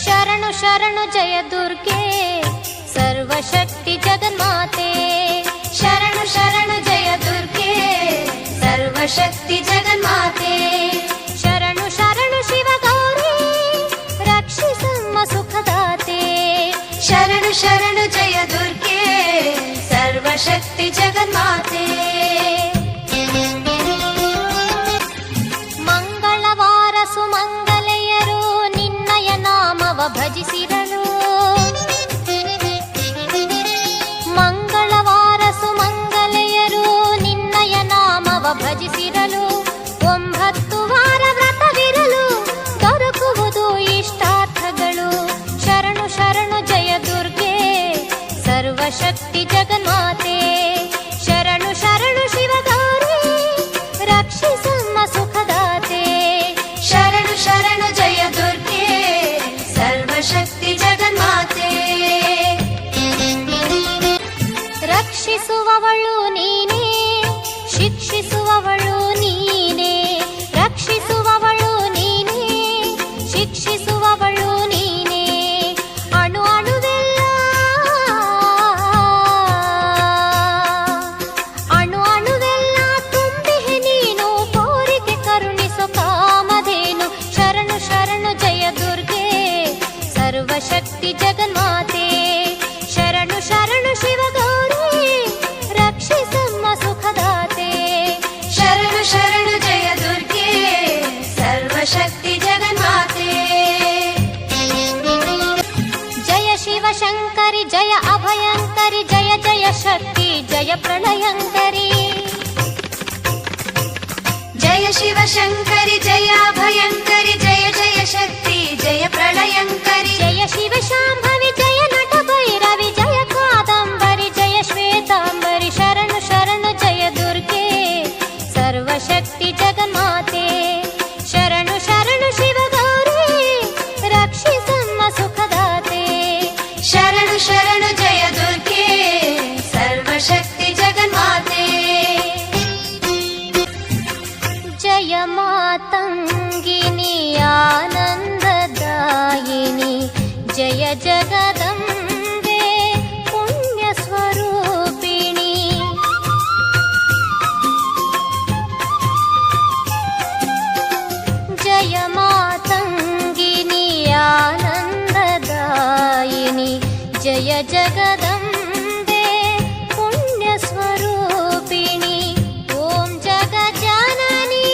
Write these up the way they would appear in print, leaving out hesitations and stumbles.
ಶರಣು ಶರಣು ಜಯ ದುರ್ಗೆ ಸರ್ವಶಕ್ತಿ ಜಗನ್ಮಾತೆ. ಶರಣು ಶರಣು ಜಯ ದುರ್ಗೆ ಸರ್ವಶಕ್ತಿ ಜಗನ್ಮಾತೆ. ಶರಣು ಶರಣು ಶಿವಗೌರಿ ರಕ್ಷಿಸಮ್ಮ ಸುಖದಾತೆ. ಶರಣು ಶರಣು ಜಯ ದುರ್ಗೆ ಸರ್ವಶಕ್ತಿ ಜಗನ್ಮಾತೆ. ಮಂಗಳವಾರ ಸುಮಂಗಲೆಯರು ನಿನ್ನಯ ನಾಮವ ಭಜಿಸಿರಲು. ಮಂಗಳವಾರ ಸುಮಂಗಲೆಯರು ನಿನ್ನಯ ನಾಮವ ಭಜಿಸಿರಲು. 9 ವಾರ ವ್ರತವಿರಲು ದೊರಕುವುದು ಇಷ್ಟಾರ್ಥಗಳು. ಶರಣು ಶರಣು ಜಯ ದುರ್ಗೆ ಸರ್ವಶಕ್ತಿ ಜಗನ್ಮಾತೆ. ಶರಣು ಶರಣು ಶಿವಗೌರಿ ರಕ್ಷಿಸಮ್ಮ ಸುಖದಾತೆ. ಶರಣು ಶರಣು ಜಯ ದುರ್ಗೆ ಸರ್ವಶಕ್ತಿ ಜಗನ್ಮಾತೆ. ರಕ್ಷಿಸುವವಳು ನೀನೇ, ಶಿಕ್ಷಿಸುವವಳು ನೀನೇ. ರಕ್ಷಿಸುವವಳು ನೀನೇ, ಶಿಕ್ಷಿಸುವವಳು ನೀನೇ. ಅಣು ಅಣುವೆಲ್ಲ ಅಣು ಅಣುವೆಲ್ಲ ತುಂಬಿಹೆ ನೀನು. ಕೋರಿಕೆ ಕರುಣಿಸು ಕಾಮಧೇನು. ಶರಣು ಶರಣು ಜಯ ದುರ್ಗೆ ಸರ್ವಶಕ್ತಿ ಜಗನ್ಮಾತೆ. ಶರಣು ಶರಣು ಶಿವಗೌರಿ ರಕ್ಷಿಸಮ್ಮ ಸುಖದಾತೆ. ಶರಣು ಶರಣು ಜಯ ದುರ್ಗೆ ಸರ್ವಶಕ್ತಿ ಜಗನ್ಮಾತೆ. ಜಯ ಶಿವಶಂಕರಿ ಜಯ ಅಭಯಂಕರಿ ಜಯ ಜಯ ಶಕ್ತಿ ಜಯ ಪ್ರಳಯಂಕರಿ. ಜಯ ಶಿವಶಂಕರಿ ಜಯ ಅಭಯಂಕರಿ ಜಯ ಜಯ ಶಕ್ತಿ ಜಯ ಪ್ರಳಯಂಕರಿ. ಜಯ ಶಿವ ಶಾಂಭವಿ ಜಯ ನಟ ಭೈರವಿ ಜಯ ಕಾದಂಬರಿ ಜಯ ಶ್ವೇತಾಂಬರಿ. ಶರಣು ಶರಣು ಜಯ ದುರ್ಗೆ ಸರ್ವಶಕ್ತಿ ಜಗನ್ಮಾತೆ. ಶರಣು ಶರಣು ಶಿವಗೌರಿ ರಕ್ಷಿಸಮ್ಮ ಸುಖದಾತೆ. ಶರಣು ಶರಣು ಜಯ ದುರ್ಗೆ ಸರ್ವಶಕ್ತಿ ಜಗನ್ಮಾತೆ. ಜಯ ಮಾತಂಗಿನಿ ಆನಂದದಾಯಿನಿ ಜಯ ಜಗದಂಬೆ ಪುಣ್ಯ ಸ್ವರೂಪಿಣಿ. ಜಯ ಮಾತಂಗಿನಿ ಆನಂದದಾಯಿನಿ ಜಯ ಜಗದಂಬೆ ಪುಣ್ಯ ಸ್ವರೂಪಿಣಿ. ಓಂ ಜಗಜ್ಜನನಿ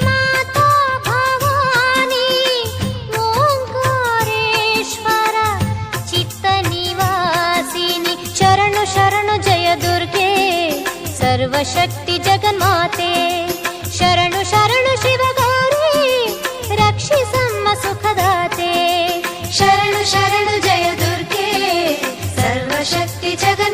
ಮಾತಾ ಭವಾನಿ ಓಂಕಾರೇಶ್ವರ ಚಿತ್ತ ನಿವಾಸಿನಿ. ಶರಣು ಶರಣು ಜಯ ದುರ್ಗೆ ಸರ್ವಶಕ್ತಿ ಜಗನ್ಮಾತೆ. ಶರಣು ಶರಣು ಶಿವಗೌರಿ ರಕ್ಷಿಸಮ್ಮ ಸುಖದಾತೆ. ಶರಣು ಶರಣು ಜಯ ದುರ್ಗೆ ಸರ್ವಶಕ್ತಿ ಜಗನ್ಮಾತೆ.